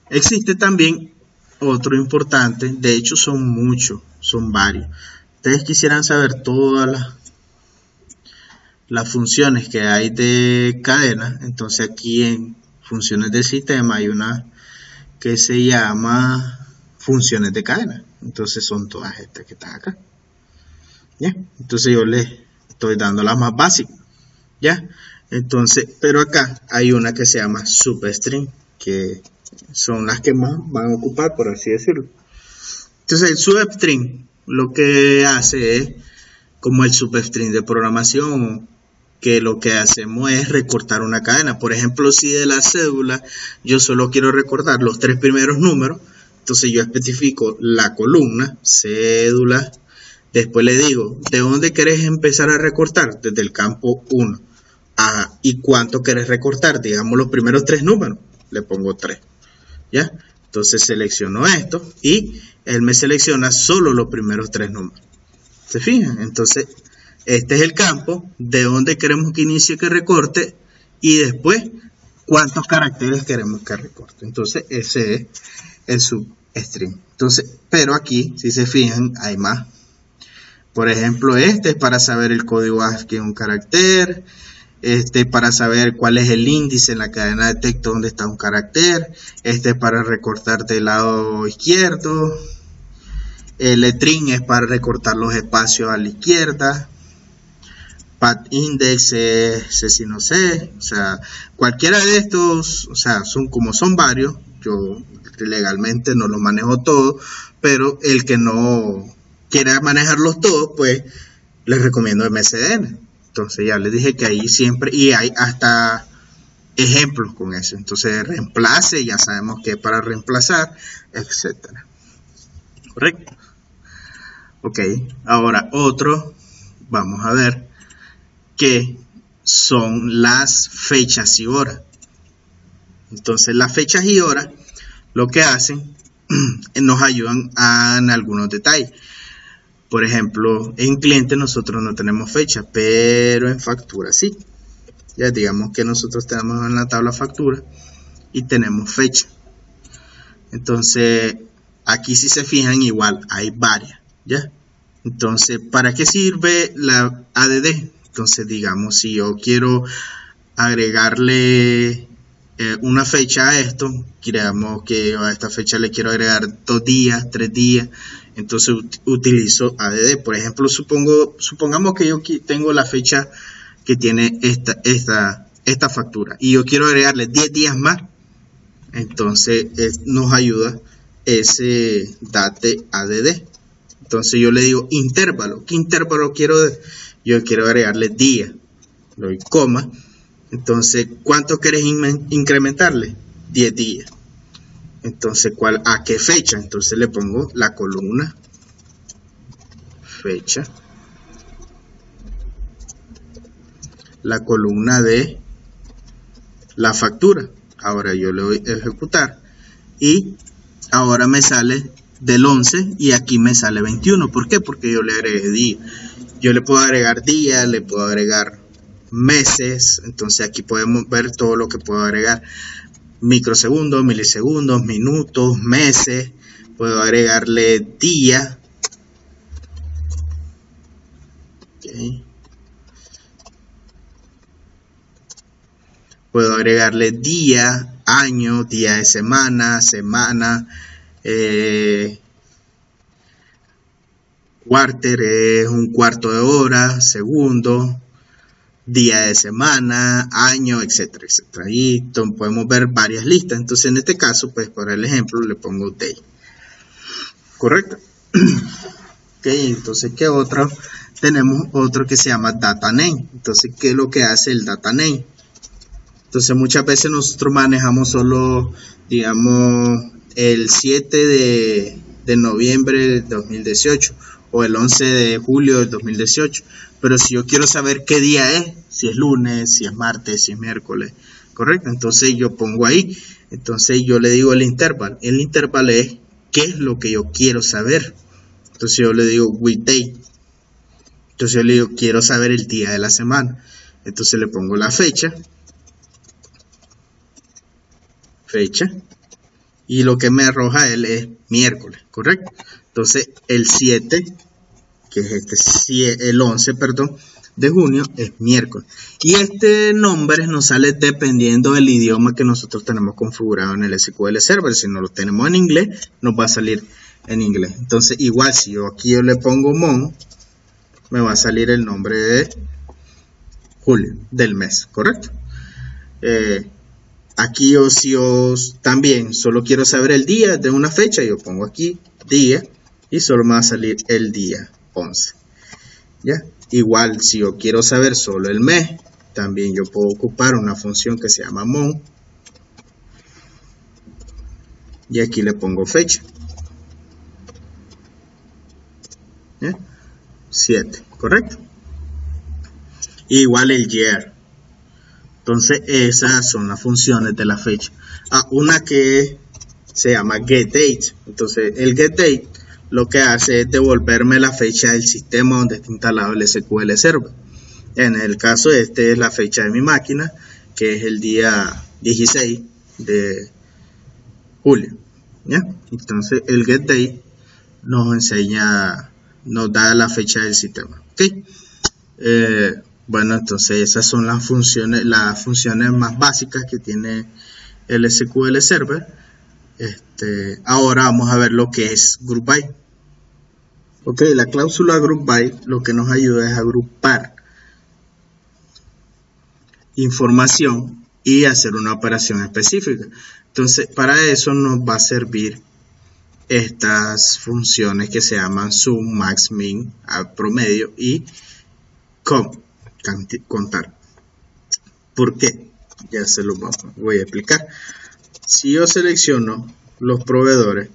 Existe también otro importante, de hecho son muchos, son varios. Ustedes quisieran saber todas las funciones que hay de cadena, entonces aquí en funciones de sistema hay una que se llama funciones de cadena. Entonces son todas estas que están acá. ¿Ya? Entonces yo les estoy dando las más básicas. ¿Ya? Entonces, pero acá hay una que se llama substring, que son las que más van a ocupar, por así decirlo. Entonces el substring lo que hace es como el substring de programación, que lo que hacemos es recortar una cadena. Por ejemplo, si de la cédula yo solo quiero recortar los 3 primeros números, entonces yo especifico la columna, cédula, después le digo, ¿de dónde querés empezar a recortar? Desde el campo 1. ¿Y cuánto querés recortar? Digamos los primeros 3 números, le pongo 3. ¿Ya? Entonces selecciono esto y él me selecciona solo los primeros 3 números. ¿Se fijan? Entonces este es el campo de donde queremos que inicie que recorte y después cuántos caracteres queremos que recorte. Entonces ese es el substring. Entonces, pero aquí, si se fijan, hay más. Por ejemplo, este es para saber el código ASCII en un carácter. Este para saber cuál es el índice en la cadena de texto donde está un carácter. Este es para recortar del lado izquierdo. El letrín es para recortar los espacios a la izquierda. Path index es si no sé. O sea, cualquiera de estos, o sea, son varios. Yo legalmente no los manejo todos, pero el que no quiera manejarlos todos, pues les recomiendo MSDN. Entonces ya les dije que ahí siempre, y hay hasta ejemplos con eso. Entonces reemplace, ya sabemos que es para reemplazar, etcétera. ¿Correcto? Ok, ahora otro, vamos a ver que son las fechas y horas. Entonces las fechas y horas lo que hacen nos ayudan en algunos detalles. Por ejemplo, en cliente nosotros no tenemos fecha, pero en factura sí. Ya digamos que nosotros tenemos en la tabla factura y tenemos fecha. Entonces aquí si se fijan igual hay varias, ¿ya? Entonces, ¿para qué sirve la ADD? Entonces, digamos, si yo quiero agregarle una fecha a esto, digamos que a esta fecha le quiero agregar 2 días, 3 días, entonces utilizo ADD. Por ejemplo, supongamos que yo tengo la fecha que tiene esta factura y yo quiero agregarle 10 días más, entonces nos ayuda ese date ADD. Entonces yo le digo intervalo. ¿Qué intervalo quiero? Yo quiero agregarle día. Le doy coma. Entonces, ¿cuánto querés incrementarle? 10 días. Entonces, ¿a qué fecha? Entonces le pongo la columna fecha. La columna de la factura. Ahora yo le doy a ejecutar. Y ahora me sale del 11 y aquí me sale 21. ¿Por qué? Porque yo le agregué día. Yo le puedo agregar días, le puedo agregar meses. Entonces aquí podemos ver todo lo que puedo agregar. Microsegundos, milisegundos, minutos, meses. Puedo agregarle día. Okay. Puedo agregarle día, año, día de semana, quarter es un cuarto de hora, segundo, día de semana, año, etcétera, etcétera. Y podemos ver varias listas. Entonces en este caso, pues para el ejemplo le pongo day. ¿Correcto? Ok, entonces ¿qué otro? Tenemos otro que se llama data name. Entonces, ¿qué es lo que hace el data name? Entonces muchas veces nosotros manejamos solo, digamos, el 7 de noviembre del 2018 o el 11 de julio del 2018. Pero si yo quiero saber qué día es, si es lunes, si es martes, si es miércoles, ¿correcto? Entonces yo pongo ahí, entonces yo le digo el intervalo. El intervalo es qué es lo que yo quiero saber. Entonces yo le digo weekday. Entonces yo le digo quiero saber el día de la semana. Entonces le pongo la fecha. Y lo que me arroja él es miércoles, ¿correcto? Entonces el 7, que es el 11, perdón, de junio es miércoles. Y este nombre nos sale dependiendo del idioma que nosotros tenemos configurado en el SQL Server. Si no lo tenemos en inglés, nos va a salir en inglés. Entonces igual si yo aquí le pongo mon, me va a salir el nombre de julio, del mes, ¿correcto? Aquí si yo también solo quiero saber el día de una fecha, yo pongo aquí día y solo me va a salir el día 11. ¿Ya? Igual si yo quiero saber solo el mes, también yo puedo ocupar una función que se llama mon. Y aquí le pongo fecha. ¿Ya? 7, ¿correcto? Igual el year. Entonces esas son las funciones de la fecha. Una que se llama getDate. Entonces el getDate lo que hace es devolverme la fecha del sistema donde está instalado el SQL Server. En el caso este es la fecha de mi máquina, que es el día 16 de julio. ¿Ya? Entonces el getDate nos da la fecha del sistema. ¿Okay? Bueno, entonces esas son las funciones más básicas que tiene el SQL Server. Ahora vamos a ver lo que es Group By. Ok, la cláusula Group By lo que nos ayuda es a agrupar información y hacer una operación específica. Entonces, para eso nos va a servir estas funciones que se llaman sum, max, min, promedio y contar. ¿Por qué? Ya se los voy a explicar. Si yo selecciono los proveedores,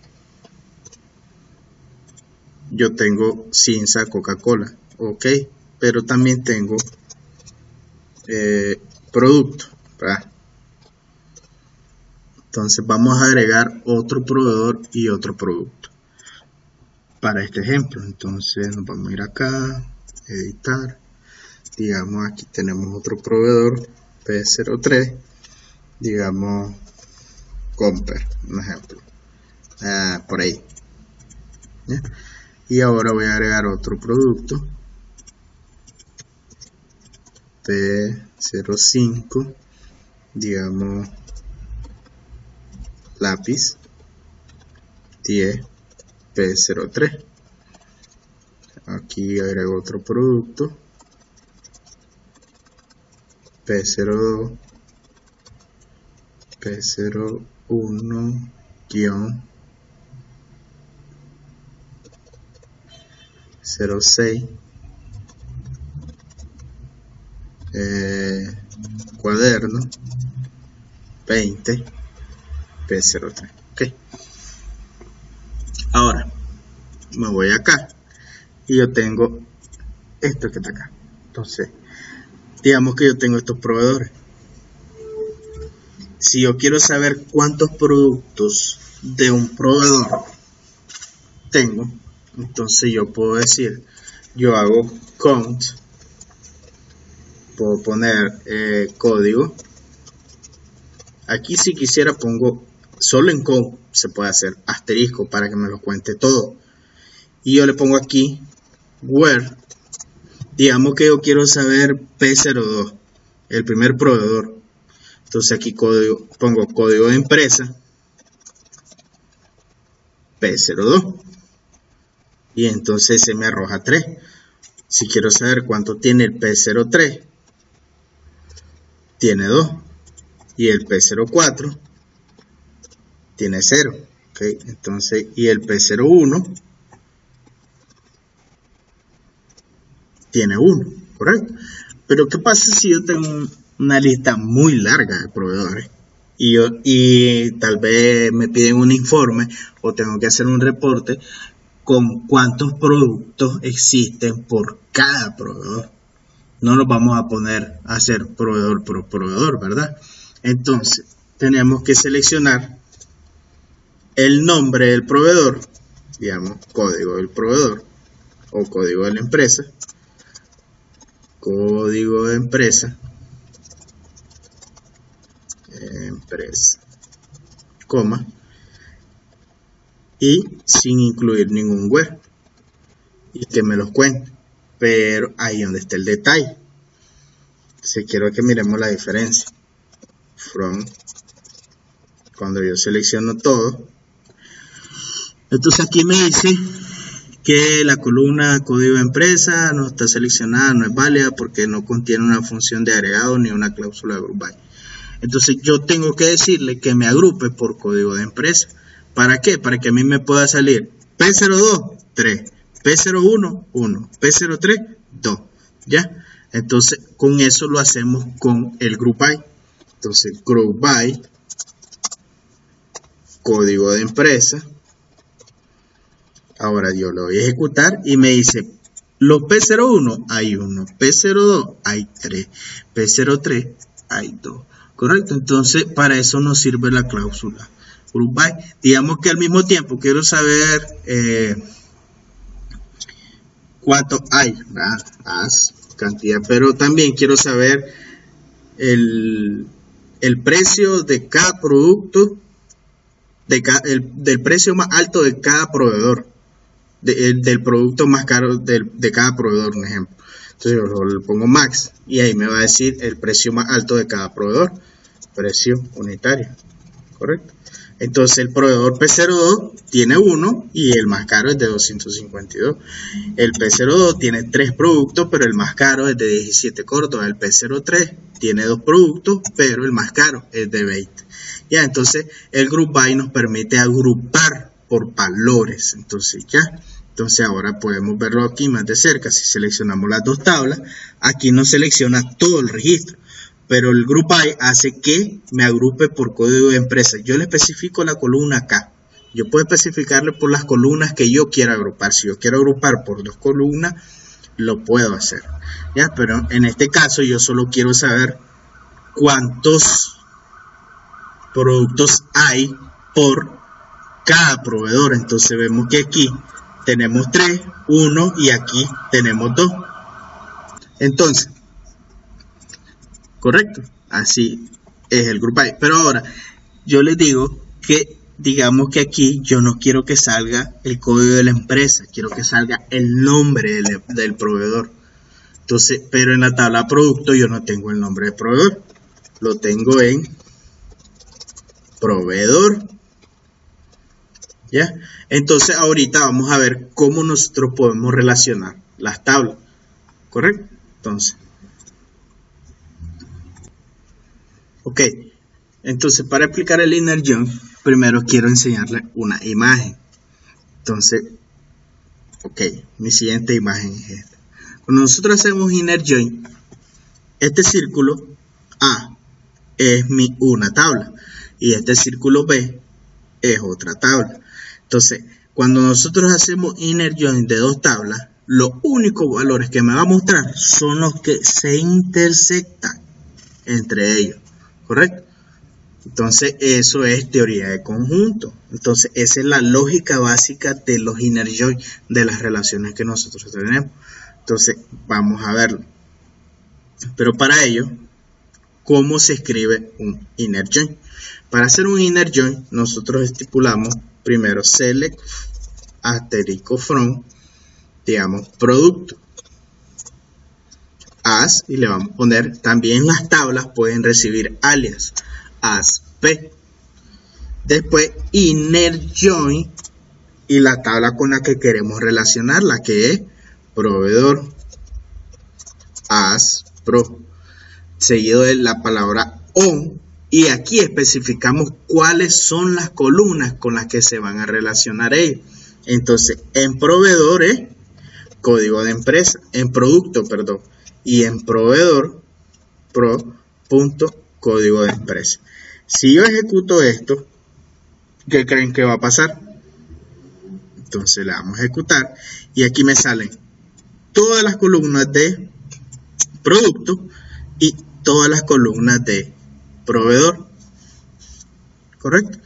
yo tengo Cinza, Coca-Cola, ok, pero también tengo producto, ¿verdad? Entonces vamos a agregar otro proveedor y otro producto para este ejemplo. Entonces nos vamos a ir acá, editar, digamos aquí tenemos otro proveedor P03, digamos Comper, un ejemplo, por ahí, ¿ya? Y ahora voy a agregar otro producto P05, digamos lápiz 10 P03. Aquí agrego otro producto P02 P01 06 cuaderno 20 P03. Ok, ahora me voy acá y yo tengo esto que está acá. Entonces digamos que yo tengo estos proveedores. Si yo quiero saber cuántos productos de un proveedor tengo, entonces yo puedo decir, yo hago count, puedo poner código. Aquí si quisiera pongo solo en count, se puede hacer asterisco para que me lo cuente todo. Y yo le pongo aquí where, digamos que yo quiero saber P02, el primer proveedor. Entonces aquí pongo código de empresa P02 y entonces se me arroja 3. Si quiero saber cuánto tiene el P03, tiene 2 y el P04 tiene 0. ¿Okay? Entonces, y el P01 tiene 1, ¿correcto? Pero ¿qué pasa si yo tengo una lista muy larga de proveedores y tal vez me piden un informe o tengo que hacer un reporte con cuántos productos existen por cada proveedor? No nos vamos a poner a hacer proveedor por proveedor, ¿verdad? Entonces tenemos que seleccionar el nombre del proveedor, digamos código del proveedor o código de la empresa, código de empresa, coma, y sin incluir ningún web y que me los cuente. Pero ahí donde está el detalle. Si quiero que miremos la diferencia. From, cuando yo selecciono todo, entonces aquí me dice que la columna código de empresa no está seleccionada, no es válida porque no contiene una función de agregado ni una cláusula de group by. Entonces yo tengo que decirle que me agrupe por código de empresa. ¿Para qué? Para que a mí me pueda salir P02, 3, P01, 1, P03, 2. ¿Ya? Entonces con eso lo hacemos con el group by. Entonces group by, código de empresa. Ahora yo lo voy a ejecutar y me dice, los P01 hay 1, P02 hay 3, P03 hay 2. ¿Correcto? Entonces para eso nos sirve la cláusula group by. Digamos que al mismo tiempo quiero saber cuánto hay, ¿verdad? Cantidad, pero también quiero saber el precio de cada producto, del precio más alto de cada proveedor, del producto más caro de cada proveedor, un ejemplo. Entonces yo le pongo max y ahí me va a decir el precio más alto de cada proveedor, precio unitario, ¿correcto? Entonces el proveedor P02 tiene 1 y el más caro es de 252. El P02 tiene 3 productos, pero el más caro es de 17 cortos. El P03 tiene 2 productos, pero el más caro es de 20. Ya, entonces el group by nos permite agrupar por valores. Entonces ya, entonces ahora podemos verlo aquí más de cerca. Si seleccionamos las dos tablas, aquí nos selecciona todo el registro. pero el group by hace que me agrupe por código de empresa. Yo le especifico la columna acá. Yo puedo especificarle por las columnas que yo quiera agrupar. Si yo quiero agrupar por 2 columnas, lo puedo hacer. ¿Ya? Pero en este caso yo solo quiero saber cuántos productos hay por cada proveedor. Entonces vemos que aquí tenemos 3, 1 y aquí tenemos 2. Entonces, correcto, así es el group by. Pero ahora yo les digo que digamos que aquí yo no quiero que salga el código de la empresa, quiero que salga el nombre del proveedor. Entonces, pero en la tabla producto yo no tengo el nombre del proveedor, lo tengo en proveedor. ¿Ya? Entonces ahorita vamos a ver cómo nosotros podemos relacionar las tablas, ¿correcto? Entonces, ok, entonces para explicar el inner join, primero quiero enseñarle una imagen. Entonces, ok, mi siguiente imagen es esta. Cuando nosotros hacemos inner join, este círculo A es una tabla y este círculo B es otra tabla. Entonces, cuando nosotros hacemos inner join de 2 tablas, los únicos valores que me va a mostrar son los que se intersectan entre ellos, ¿correcto? Entonces, eso es teoría de conjunto. Entonces, esa es la lógica básica de los inner join, de las relaciones que nosotros tenemos. Entonces, vamos a verlo. Pero para ello, ¿cómo se escribe un inner join? Para hacer un inner join, nosotros estipulamos primero select asterisco from, digamos, producto as, y le vamos a poner, también las tablas pueden recibir alias as p. Después inner join y la tabla con la que queremos relacionar, la que es proveedor as pro, seguido de la palabra on. Y aquí especificamos cuáles son las columnas con las que se van a relacionar ellos. Entonces, en proveedor es código de empresa, en producto, perdón, y en proveedor, código de empresa. Si yo ejecuto esto, ¿qué creen que va a pasar? Entonces le vamos a ejecutar y aquí me salen todas las columnas de producto y todas las columnas de proveedor, correcto.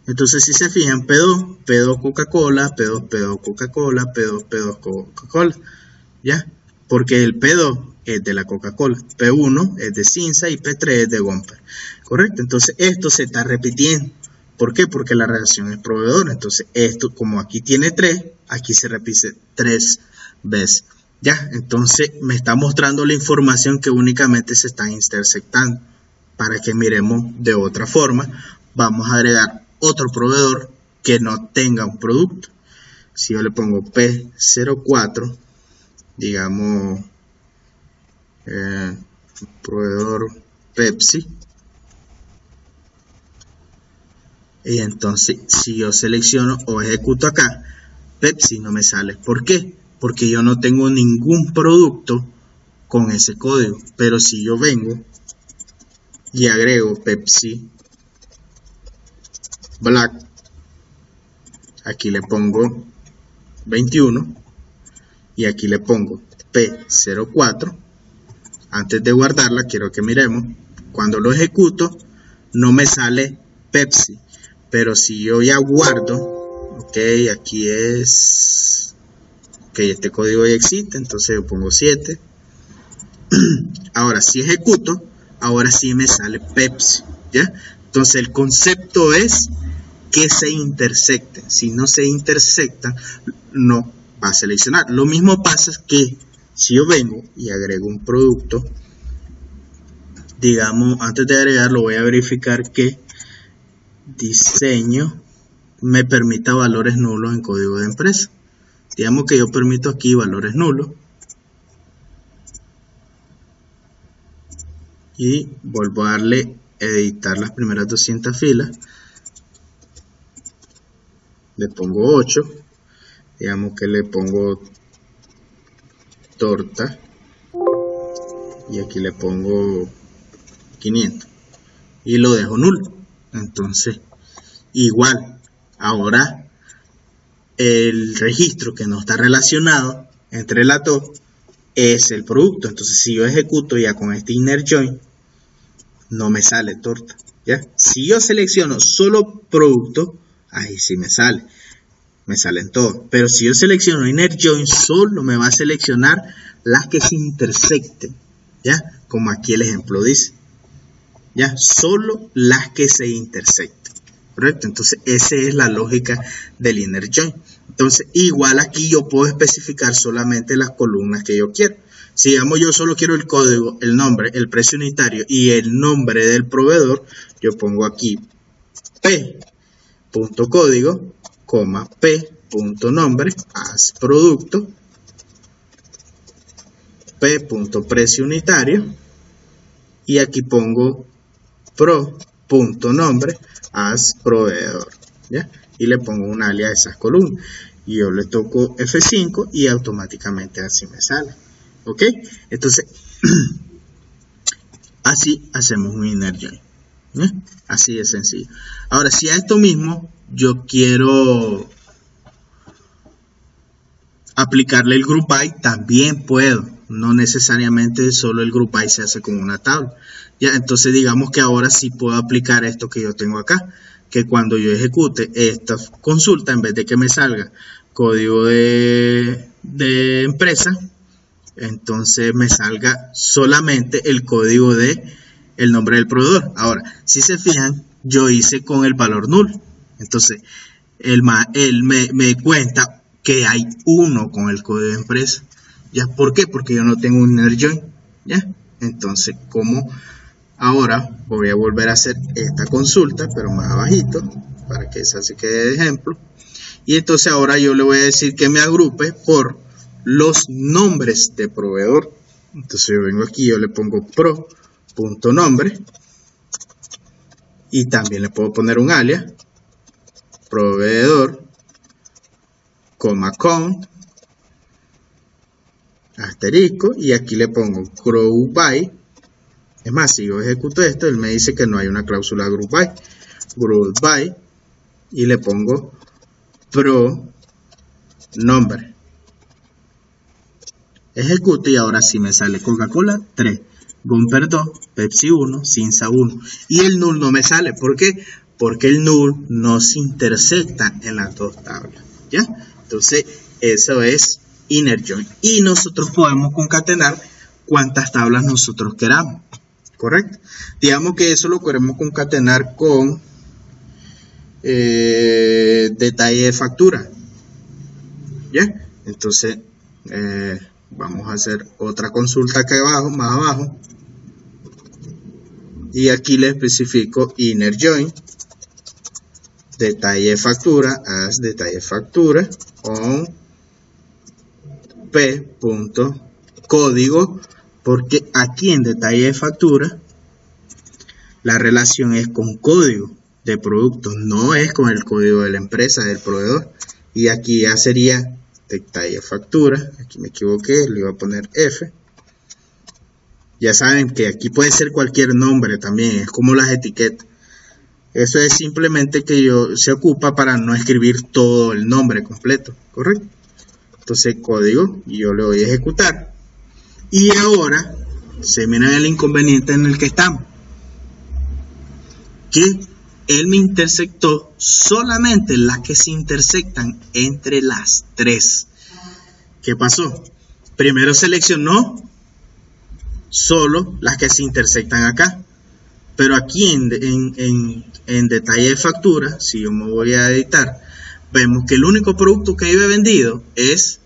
Entonces si se fijan, P2 Coca-Cola, P2 Coca-Cola, P2 Coca-Cola, ¿ya? Porque el P2 es de la Coca-Cola, P1 es de Cinza y P3 es de Gomper, correcto. Entonces esto se está repitiendo. ¿Por qué? Porque la relación es proveedor. Entonces esto, como aquí tiene 3, aquí se repite 3 veces. Ya, entonces me está mostrando la información que únicamente se están intersectando. Para que miremos de otra forma, vamos a agregar otro proveedor que no tenga un producto. Si yo le pongo P04, digamos, proveedor Pepsi, y entonces si yo selecciono o ejecuto acá, Pepsi no me sale. ¿Por qué? Porque yo no tengo ningún producto con ese código. Pero si yo vengo y agrego Pepsi Black, aquí le pongo 21 y aquí le pongo P04. Antes de guardarla, quiero que miremos. Cuando lo ejecuto, no me sale Pepsi. Pero si yo ya guardo, ok, aquí es, ok, este código ya existe, entonces yo pongo 7. Ahora si ejecuto, ahora sí me sale Pepsi, ¿ya? Entonces el concepto es que se intersecten. Si no se intersectan, no va a seleccionar. Lo mismo pasa que si yo vengo y agrego un producto, digamos, antes de agregarlo voy a verificar que diseño me permita valores nulos en código de empresa. Digamos que yo permito aquí valores nulos. Y vuelvo a darle editar las primeras 200 filas. Le pongo 8. Digamos que le pongo torta. Y aquí le pongo 500 y lo dejo nulo. Entonces, igual, ahora el registro que no está relacionado entre las dos es el producto. Entonces, si yo ejecuto ya con este inner join, no me sale torta, ¿ya? Si yo selecciono solo producto, ahí sí me salen todos. Pero si yo selecciono inner join, solo me va a seleccionar las que se intersecten, ¿ya? Como aquí el ejemplo dice, ¿ya? Solo las que se intersecten, ¿correcto? Entonces, esa es la lógica del inner join. Entonces, igual aquí yo puedo especificar solamente las columnas que yo quiero. Si digamos yo solo quiero el código, el nombre, el precio unitario y el nombre del proveedor, yo pongo aquí p.código, p.nombre, as producto, p.precio unitario y aquí pongo pro.nombre, as proveedor, ¿ya? Y le pongo un alias a esas columnas y yo le toco F5 y automáticamente así me sale. ¿Ok? Entonces, así hacemos un inner join. Así de sencillo. Ahora, si a esto mismo yo quiero aplicarle el group by, también puedo. No necesariamente solo el group by se hace con una tabla. Ya, entonces digamos que ahora sí puedo aplicar esto que yo tengo acá. Que cuando yo ejecute esta consulta, en vez de que me salga código de empresa, entonces me salga solamente el código de el nombre del proveedor. Ahora, si se fijan, yo hice con el valor null. Entonces, él me cuenta que hay uno con el código de empresa. ¿Ya? ¿Por qué? Porque yo no tengo un inner join. ¿Ya? Entonces, como ahora voy a volver a hacer esta consulta, pero más abajito, para que esa se quede de ejemplo. Y entonces ahora yo le voy a decir que me agrupe por los nombres de proveedor. Entonces yo vengo aquí, yo le pongo pro.nombre y también le puedo poner un alias, proveedor, con, asterisco, y aquí le pongo group by. Es más, si yo ejecuto esto, él me dice que no hay una cláusula group by, y le pongo pro.nombre. Ejecuto y ahora sí me sale Coca-Cola 3, Gumper 2, Pepsi 1, Cinza 1. Y el null no me sale. ¿Por qué? Porque el null no se intersecta en las dos tablas. ¿Ya? Entonces, eso es inner join. Y nosotros podemos concatenar cuantas tablas nosotros queramos. ¿Correcto? Digamos que eso lo queremos concatenar con detalle de factura. ¿Ya? Entonces, vamos a hacer otra consulta aquí abajo, más abajo. Y aquí le especifico inner join, detalle de factura, as detalle de factura, on p.código, porque aquí en detalle de factura, la relación es con código de producto, no es con el código de la empresa, del proveedor. Y aquí ya sería detalle de factura, aquí me equivoqué, le iba a poner F. Ya saben que aquí puede ser cualquier nombre también, es como las etiquetas. Eso es simplemente que se ocupa para no escribir todo el nombre completo, ¿correcto? Entonces código, y yo le voy a ejecutar. Y ahora, se miran el inconveniente en el que estamos. Que él me intersectó solamente las que se intersectan entre las tres. ¿Qué pasó? Primero seleccionó solo las que se intersectan acá. Pero aquí en detalle de factura, si yo me voy a editar, vemos que el único producto que yo he vendido es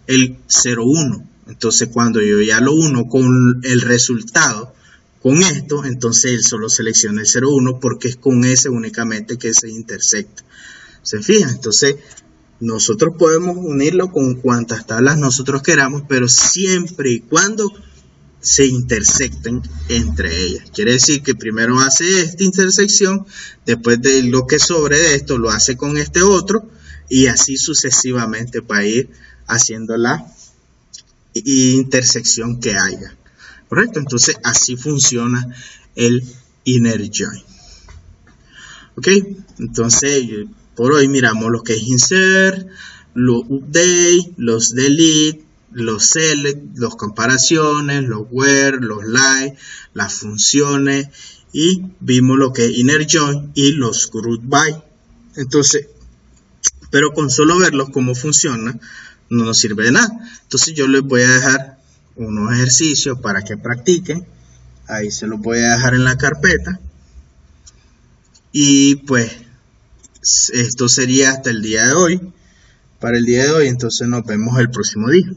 el 01. Entonces cuando yo ya lo uno con el resultado, con esto, entonces él solo selecciona el 01 porque es con ese únicamente que se intersecta. ¿Se fijan? Entonces nosotros podemos unirlo con cuantas tablas nosotros queramos, pero siempre y cuando se intersecten entre ellas. Quiere decir que primero hace esta intersección, después de lo que sobre de esto lo hace con este otro, y así sucesivamente para ir haciendo la intersección que haya. ¿correcto? Entonces así funciona el inner join. Ok, entonces por hoy miramos lo que es insert, los update, los delete, los select, los comparaciones, los where, los like, las funciones, y vimos lo que es inner join y los group by. Entonces, pero con solo verlos cómo funciona no nos sirve de nada. Entonces yo les voy a dejar unos ejercicios para que practiquen. Ahí se los voy a dejar en la carpeta. Y pues esto sería hasta el día de hoy. Para el día de hoy, entonces nos vemos el próximo día.